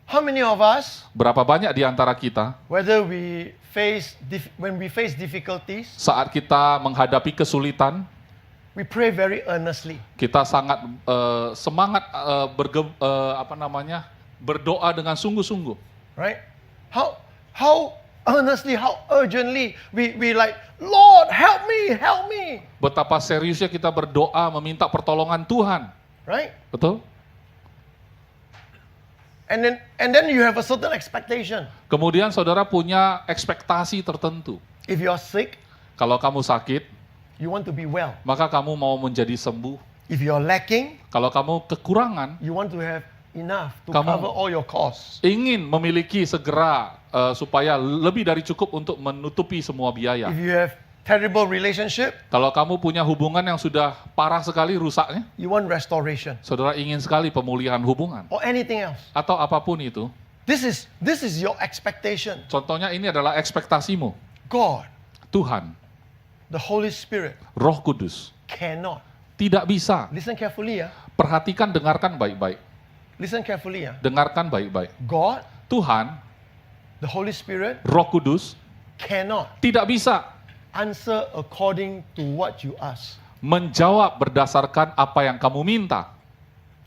how many of us, berapa banyak di antara kita whether we when we face difficulties, saat kita menghadapi kesulitan, we pray very earnestly. kita sangat semangat berdoa dengan sungguh-sungguh. Right? How earnestly, how urgently we like, Lord, help me. Betapa seriusnya kita berdoa meminta pertolongan Tuhan. Right? Betul? And then you have a certain expectation. Kemudian saudara punya ekspektasi tertentu. If you are sick, Kalau kamu sakit, you want to be well. maka kamu mau menjadi sembuh. If you are lacking, Kalau kamu kekurangan, you want to have enough to Kamu- cover all your costs. ingin memiliki segera supaya lebih dari cukup untuk menutupi semua biaya. If you have terrible relationship, Kalau kamu punya hubungan yang sudah parah sekali rusaknya, you want restoration saudara ingin sekali pemulihan hubungan. or anything else. Atau apapun itu. This is your expectation. Contohnya ini adalah ekspektasimu. God, Tuhan, the Holy Spirit Roh Kudus, cannot. tidak bisa. Listen carefully, Perhatikan, dengarkan baik-baik. Listen carefully. Dengarkan baik-baik. God, Tuhan, the Holy Spirit, Roh Kudus, cannot tidak bisa answer according to what you ask. menjawab berdasarkan apa yang kamu minta.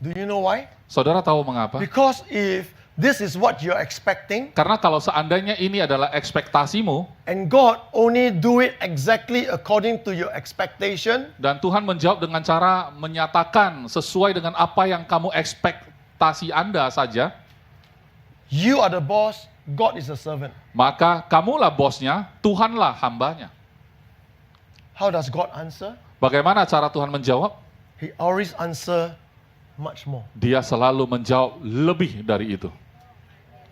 Do you know why? Saudara tahu mengapa? Because if this is what you're expecting, Karena kalau seandainya ini adalah ekspektasimu, and God only do it exactly according to your expectation, dan Tuhan menjawab dengan cara menyatakan sesuai dengan apa yang kamu ekspektasi Anda saja, you are the boss, God is the servant. maka kamulah bosnya, Tuhanlah hambanya. How does God answer? Bagaimana cara Tuhan menjawab? He always answer much more. Dia selalu menjawab lebih dari itu.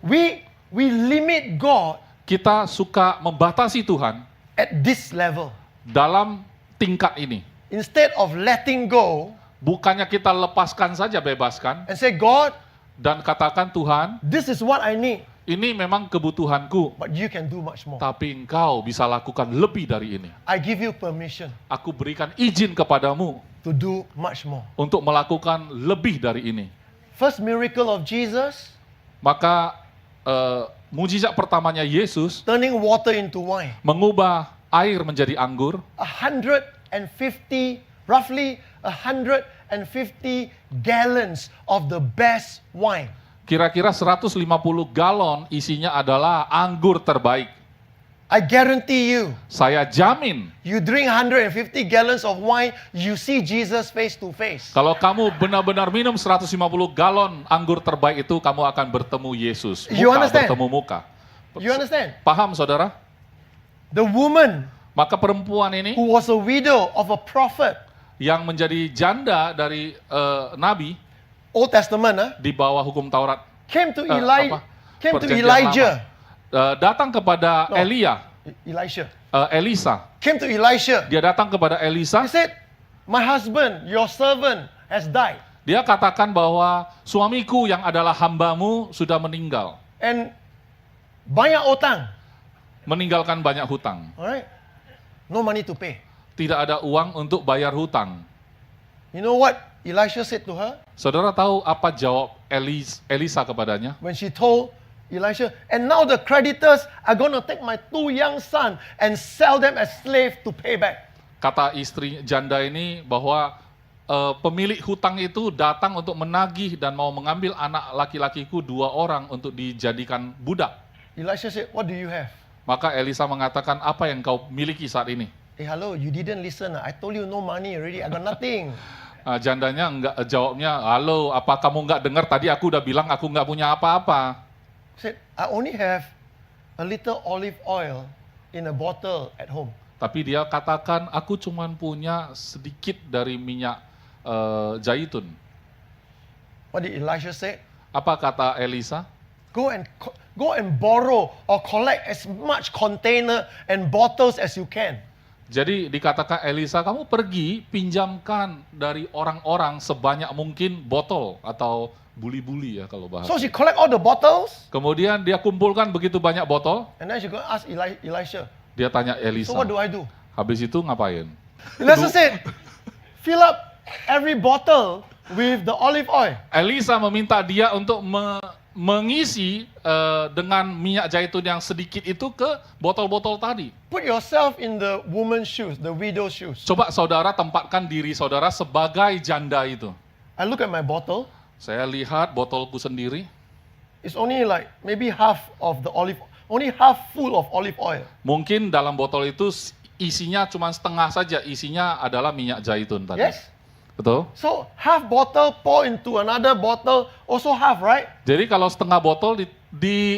We limit God Kita suka membatasi Tuhan at this level. dalam tingkat ini. Instead of letting go Bukannya kita lepaskan saja, bebaskan, and say, God, dan katakan, Tuhan, this is what I need, ini memang kebutuhanku, but you can do much more. tapi engkau bisa lakukan lebih dari ini. I give you permission Aku berikan izin kepadamu to do much more. untuk melakukan lebih dari ini. First miracle of Jesus, Maka mujizat pertamanya Yesus turning water into wine. mengubah air menjadi anggur. 150, roughly 150 gallons of the best wine. Kira-kira 150 galon isinya adalah anggur terbaik. I guarantee you, Saya jamin, you drink 150 gallons of wine, you see Jesus face to face. kalau kamu benar-benar minum 150 galon anggur terbaik itu, kamu akan bertemu Yesus. You Muka understand? bertemu muka. You understand? Paham, saudara? The woman Maka perempuan ini who was a widow of a prophet, yang menjadi janda dari nabi Old Testament, di bawah hukum Taurat, came to Perjanjian Elijah. Lama. Datang kepada No. Elisa. Came to Elisha. Dia datang kepada Elisa. He said, my husband, your servant, has died. Dia katakan bahwa suamiku yang adalah hambamu sudah meninggal. And banyak utang. Meninggalkan banyak hutang. Alright? No money to pay. Tidak ada uang untuk bayar hutang. You know what Elisha said to her? Saudara tahu apa jawab Elisa kepadanya? When she told Elisha, and now the creditors are going to take my 2 young sons and sell them as slave to pay back. Kata istri janda ini bahwa pemilik hutang itu datang untuk menagih dan mau mengambil anak laki-lakiku 2 orang untuk dijadikan budak. Elisha said, what do you have? Maka Elisa mengatakan, apa yang kau miliki saat ini? Hey, hello, you didn't listen. I told you no money already. I got nothing. Jandanya jawabnya, halo, apa kamu nggak dengar tadi aku udah bilang aku nggak punya apa-apa. Said, I only have a little olive oil in a bottle at home. Tapi dia katakan, aku cuman punya sedikit dari minyak zaitun. What did Elisha say? Apa kata Elisa? Go and borrow or collect as much container and bottles as you can. Jadi dikatakan Elisa, kamu pergi pinjamkan dari orang-orang sebanyak mungkin botol atau buli-buli ya kalau bahasa. So she collect all the bottles, Kemudian dia kumpulkan begitu banyak botol, and then she go ask Elisha, dia tanya Elisa, so what do I do? habis itu ngapain? Elisha said, fill up every bottle with the olive oil. Elisa meminta dia untuk mengisi dengan minyak zaitun yang sedikit itu ke botol-botol tadi. Put yourself in the woman's shoes, the widow's shoes. Coba saudara tempatkan diri saudara sebagai janda itu. I look at my bottle, Saya lihat botolku sendiri, it's only like maybe half of the only half full of olive oil. mungkin dalam botol itu isinya cuma setengah saja, isinya adalah minyak zaitun tadi. Yes? Betul? So half bottle pour into another bottle, also half, right? Jadi kalau setengah botol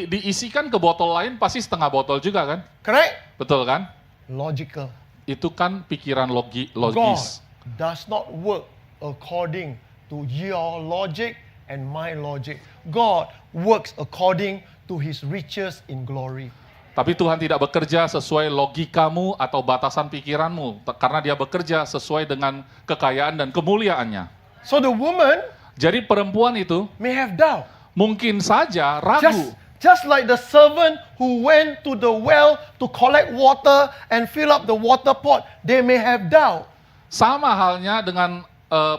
diisikan ke botol lain, pasti setengah botol juga kan? Correct? Betul kan? Logical. Itu kan pikiran God logis. does not work according to your logic and my logic. God works according to his riches in glory. Tapi Tuhan tidak bekerja sesuai logikamu atau batasan pikiranmu, karena dia bekerja sesuai dengan kekayaan dan kemuliaannya. So the woman Jadi perempuan itu may have doubt. mungkin saja ragu. Just like the servant who went to the well to collect water and fill up the water pot, they may have doubt. Sama halnya dengan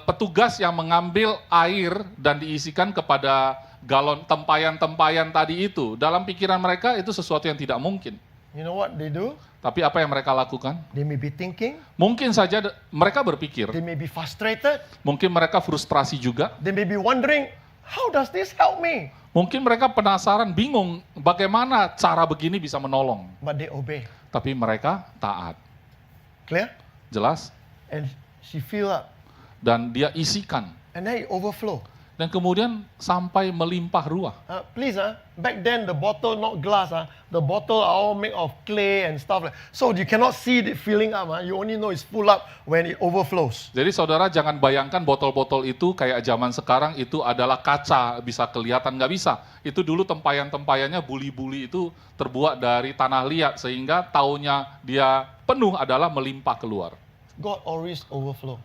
petugas yang mengambil air dan diisikan kepada galon tempayan-tempayan tadi itu. Dalam pikiran mereka itu sesuatu yang tidak mungkin. You know what they do? Tapi apa yang mereka lakukan? They may be thinking, Mungkin saja mereka berpikir, they may be frustrated, mungkin mereka frustrasi juga, they may be wondering, how does this help me? mungkin mereka penasaran, bingung bagaimana cara begini bisa menolong. But they obey. Tapi mereka taat. Clear? Jelas? And she fill up. Dan dia isikan. And then it overflow. Dan kemudian sampai melimpah ruah. Please, back then the bottle not glass, the bottle are all made of clay and stuff like. So you cannot see it filling up. You only know it's full up when it overflows. Jadi saudara jangan bayangkan botol-botol itu kayak zaman sekarang itu adalah kaca, bisa kelihatan, nggak bisa. Itu dulu tempayan-tempayannya, buli-buli itu terbuat dari tanah liat, sehingga taunya dia penuh adalah melimpah keluar. God always overflow.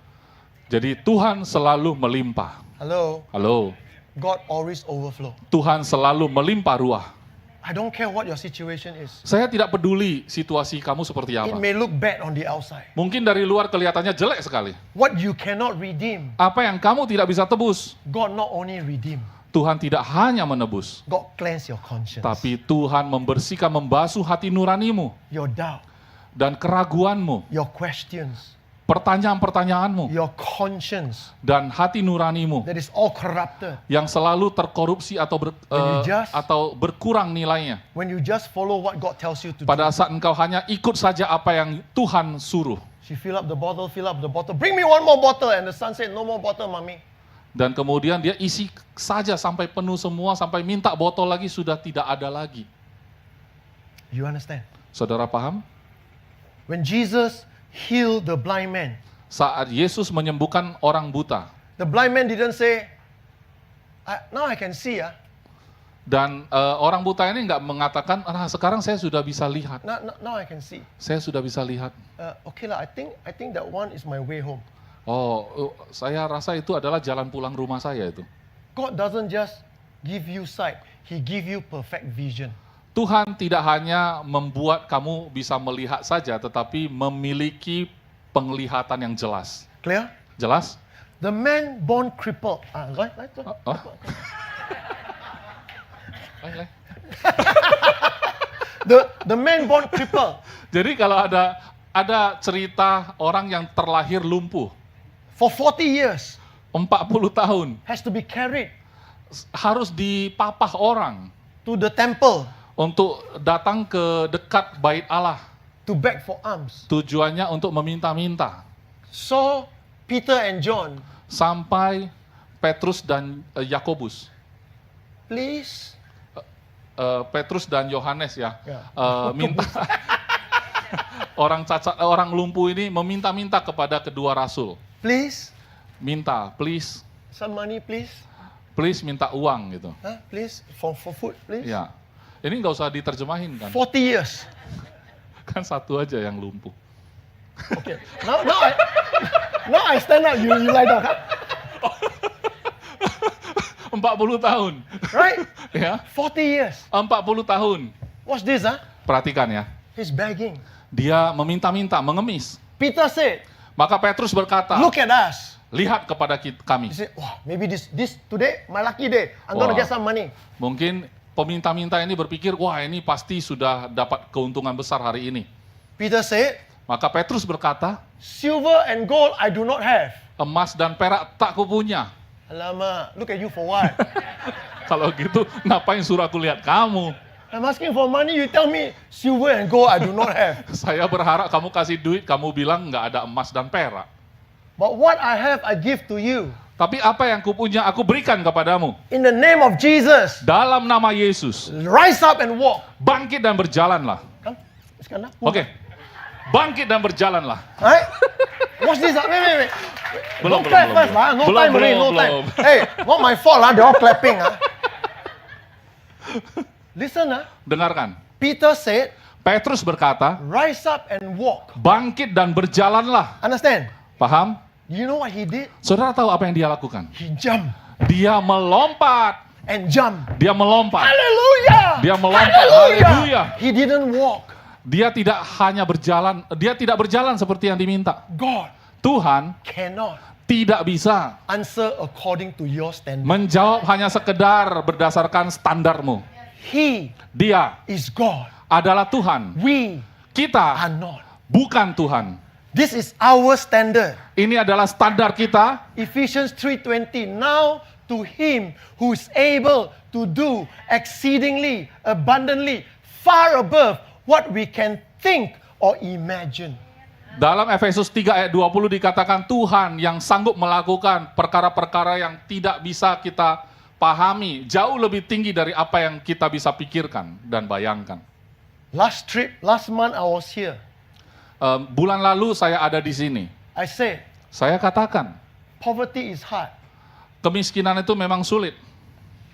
Jadi Tuhan selalu melimpah. Hello? Halo, God always overflow. Tuhan selalu melimpah ruah. I don't care what your situation is. Saya tidak peduli situasi kamu seperti It apa. may look bad on the outside. Mungkin dari luar kelihatannya jelek sekali. What you cannot redeem, Apa yang kamu tidak bisa tebus, God not only redeem, Tuhan tidak hanya menebus, God cleanse your conscience, tapi Tuhan membersihkan, membasuh hati nuranimu your doubt, dan keraguanmu, your questions, pertanyaan-pertanyaanmu, your conscience dan hati nuranimu that is all corrupted. yang selalu terkorupsi atau atau berkurang nilainya. When you just follow what God tells you to do. Pada saat engkau hanya ikut saja apa yang Tuhan suruh. She fill up the bottle, bring me one more bottle, and the son said, no more bottle, mommy. Dan kemudian dia isi saja sampai penuh semua, sampai minta botol lagi, sudah tidak ada lagi. You understand? Saudara paham? When Jesus healed the blind man, Saat Yesus menyembuhkan orang buta, the blind man didn't say, now I can see. dan orang buta ini nggak mengatakan, sekarang saya sudah bisa lihat. Now I can see. Saya sudah bisa lihat. Okay lah, I think that one is my way home. Oh, saya rasa itu adalah jalan pulang rumah saya itu. God doesn't just give you sight, He give you perfect vision. Tuhan tidak hanya membuat kamu bisa melihat saja, tetapi memiliki penglihatan yang jelas. Clear? Jelas? The man born crippled. The man born crippled. Jadi kalau ada cerita orang yang terlahir lumpuh, For 40 years, 40 tahun, has to be carried harus dipapah orang to the temple untuk datang ke dekat bait Allah. to beg for alms. Tujuannya untuk meminta-minta. So Peter and John, Sampai Petrus dan Yakobus. please. Petrus dan Yohanes ya, Ya. minta orang cacat, orang lumpuh ini meminta-minta kepada kedua rasul. Please, Minta, please, some money, please. please minta uang gitu. Please, for food, please. Ya, ini nggak usah diterjemahin kan? 40 years. Kan satu aja yang lumpuh. Okay. Now I stand up. You lie down. 40 tahun. Right? Ya, 40 years. 40 tahun. Watch this, Perhatikan ya. He's begging. Dia meminta-minta, mengemis. Peter said, Maka Petrus berkata, look at us. lihat kepada kami. He said, wow, maybe this today, my lucky day. I'm going to Wow. get some money. Mungkin peminta-minta ini berpikir, wah ini pasti sudah dapat keuntungan besar hari ini. Peter said, Maka Petrus berkata, silver and gold I do not have. emas dan perak tak kupunya. Alamak, look at you for what? Kalau gitu, ngapain suruh aku lihat kamu? I'm asking for money, you tell me silver and gold I do not have. Saya berharap kamu kasih duit, kamu bilang nggak ada emas dan perak. But what I have, I give to you. Tapi apa yang kupunya, aku berikan kepadamu. In the name of Jesus, Dalam nama Yesus, rise up and walk. bangkit dan berjalanlah. Come, sekarang. Oke, bangkit dan berjalanlah. Right? Watch this. Wait. Belum, Don't clap first, no time already, no time. Hey, not my fault, they're all clapping. Listen, Dengarkan, Peter said, Petrus berkata, rise up and walk. bangkit dan berjalanlah. Understand? Paham? You know what he did? Saudara tahu apa yang dia lakukan? He jumped Dia melompat. and jumped. Dia melompat. Hallelujah! Dia melompat. Haleluya. He didn't walk. Dia tidak hanya berjalan, dia tidak berjalan seperti yang diminta. God Tuhan cannot Tidak bisa answer according to your standard. menjawab hanya sekedar berdasarkan standarmu. He Dia is God. adalah Tuhan. We Kita are not. bukan Tuhan. This is our standard. Ini adalah standar kita. Ephesians 3:20. Now to him who is able to do exceedingly abundantly far above what we can think or imagine. Dalam Efesus 3 ayat 20 dikatakan Tuhan yang sanggup melakukan perkara-perkara yang tidak bisa kita pahami, jauh lebih tinggi dari apa yang kita bisa pikirkan dan bayangkan. Last month I was here. Bulan lalu saya ada di sini. I said, Saya katakan, poverty is hard. kemiskinan itu memang sulit.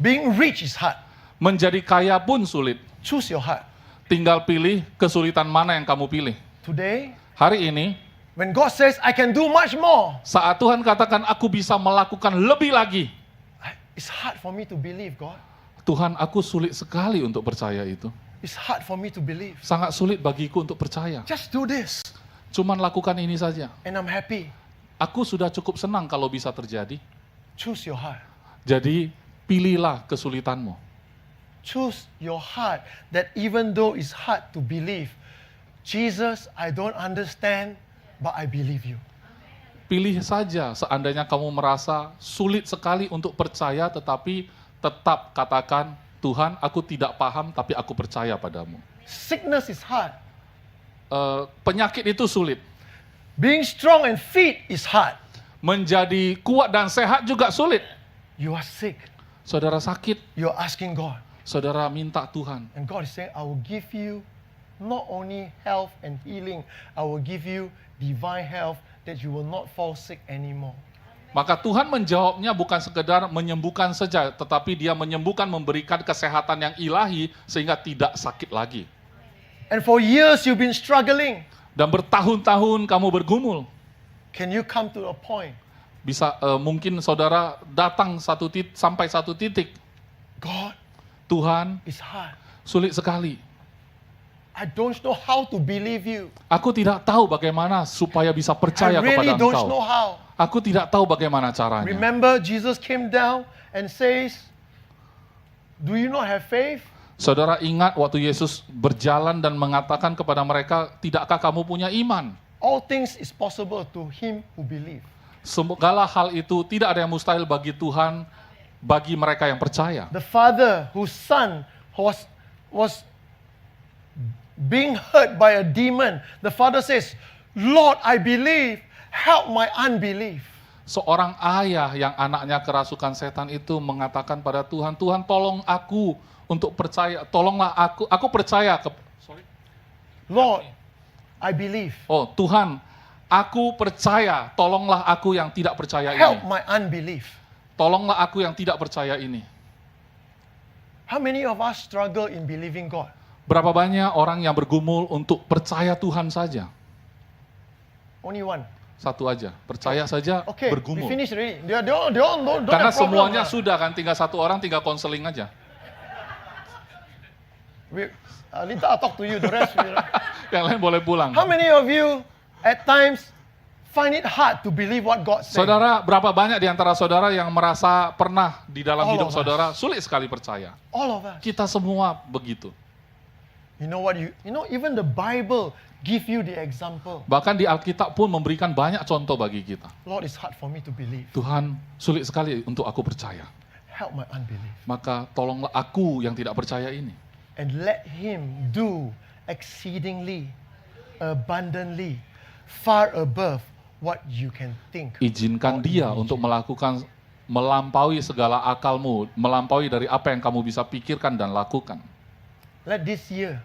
Being rich is hard. Menjadi kaya pun sulit. Choose your heart. Tinggal pilih kesulitan mana yang kamu pilih. Today, Hari ini, when God says, I can do much more, saat Tuhan katakan aku bisa melakukan lebih lagi. it's hard for me to believe, God. Tuhan, aku sulit sekali untuk percaya itu. It's hard for me to believe. Sangat sulit bagiku untuk percaya. Just do this, Cuman lakukan ini saja. and I'm happy. Aku sudah cukup senang kalau bisa terjadi. Choose your heart. Jadi, pilihlah kesulitanmu. Choose your heart that even though it's hard to believe, Jesus, I don't understand, but I believe you. Pilih saja seandainya kamu merasa sulit sekali untuk percaya, tetapi tetap katakan, Tuhan, aku tidak paham, tapi aku percaya padamu. Sickness is hard. Penyakit itu sulit. Being strong and fit is hard. Menjadi kuat dan sehat juga sulit. You are sick. Saudara sakit, You're asking God. saudara minta Tuhan. And God is saying, I will give you not only health and healing, I will give you divine health that you will not fall sick anymore. Maka Tuhan menjawabnya bukan sekedar menyembuhkan saja, tetapi dia menyembuhkan, memberikan kesehatan yang ilahi sehingga tidak sakit lagi. And for years you've been struggling. Dan bertahun-tahun kamu bergumul. Can you come to a point? Bisa mungkin saudara datang sampai satu titik. God, Tuhan, it's hard. sulit sekali. I don't know how to believe you. Aku tidak tahu bagaimana supaya bisa I percaya really kepada don't Engkau. know how. Aku tidak tahu bagaimana caranya. Remember, Jesus came down and says, do you not have faith? Saudara ingat waktu Yesus berjalan dan mengatakan kepada mereka, tidakkah kamu punya iman? All things is possible to him who believe. Segala hal itu tidak ada yang mustahil bagi Tuhan, bagi mereka yang percaya. The father whose son was being hurt by a demon, the father says, Lord, I believe, help my unbelief. Seorang ayah yang anaknya kerasukan setan itu mengatakan pada Tuhan, Tuhan tolong aku untuk percaya, tolonglah aku percaya. Lord, I believe, Oh Tuhan, aku percaya, tolonglah aku yang tidak percaya help ini. my unbelief. Tolonglah aku yang tidak percaya ini. How many of us struggle in believing God? Berapa banyak orang yang bergumul untuk percaya Tuhan saja? Only one. Satu aja, percaya saja Okay, we bergumul. finish already. They all don't Karena have problem, semuanya lah. sudah kan, tinggal satu orang, tinggal konseling aja. Later I'll talk to you, the rest. Yang lain boleh pulang. How many of you at times find it hard to believe what God said? Saudara, berapa banyak di antara saudara yang merasa pernah di dalam All hidup of us. saudara sulit sekali percaya? All of us. Kita semua begitu. You know what? Even the Bible give you the example. Bahkan di Alkitab pun memberikan banyak contoh bagi kita. Lord, it's hard for me to believe. Tuhan, sulit sekali untuk aku percaya. Help my unbelief. Maka tolonglah aku yang tidak percaya ini. And let him do exceedingly, abundantly, far above what you can think. Izinkan dia untuk melakukan, melampaui segala akalmu, melampaui dari apa yang kamu bisa pikirkan dan lakukan. Let this year,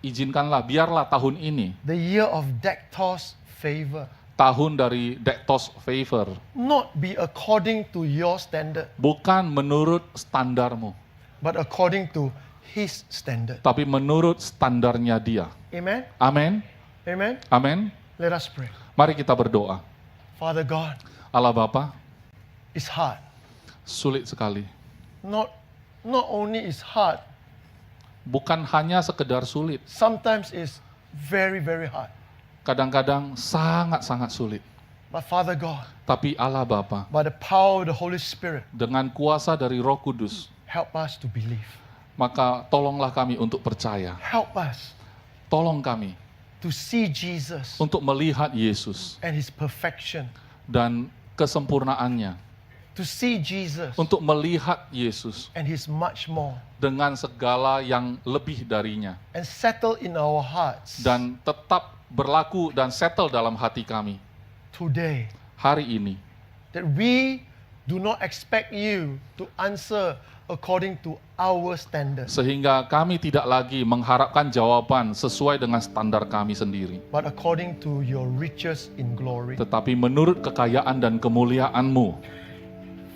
Izinkanlah, biarlah tahun ini, the year of Dectos favor, tahun dari Dectos favor, not be according to your standard, bukan menurut standarmu, but according to his standard. tapi menurut standarnya dia. Amen? Amin. Amen? Amin. Let us pray. Mari kita berdoa. Father God, Allah Bapa, it's hard. sulit sekali. Not only is hard, Bukan hanya sekedar sulit, sometimes it's very, very hard. kadang-kadang sangat-sangat sulit. But Father God, Tapi Allah Bapa, by the power of the Holy Spirit, dengan kuasa dari Roh Kudus, help us to believe. maka tolonglah kami untuk percaya. Help us Tolong kami to see Jesus untuk melihat Yesus and His perfection. dan kesempurnaannya. To see Jesus Untuk melihat Yesus and His much more. dengan segala yang lebih darinya. And settle in our hearts Dan tetap berlaku dan settle dalam hati kami today hari ini. that we do not expect you to answer according to our standards, Sehingga kami tidak lagi mengharapkan jawaban sesuai dengan standar kami sendiri. but according to your riches in glory. Tetapi menurut kekayaan dan kemuliaan-Mu.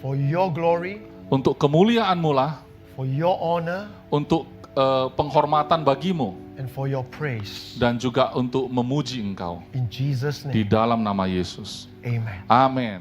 For your glory, Untuk kemuliaan-Mu lah, for your honor, untuk penghormatan bagimu, and for your praise. dan juga untuk memuji Engkau. In Jesus' Di name, dalam nama Yesus. amen. Amin.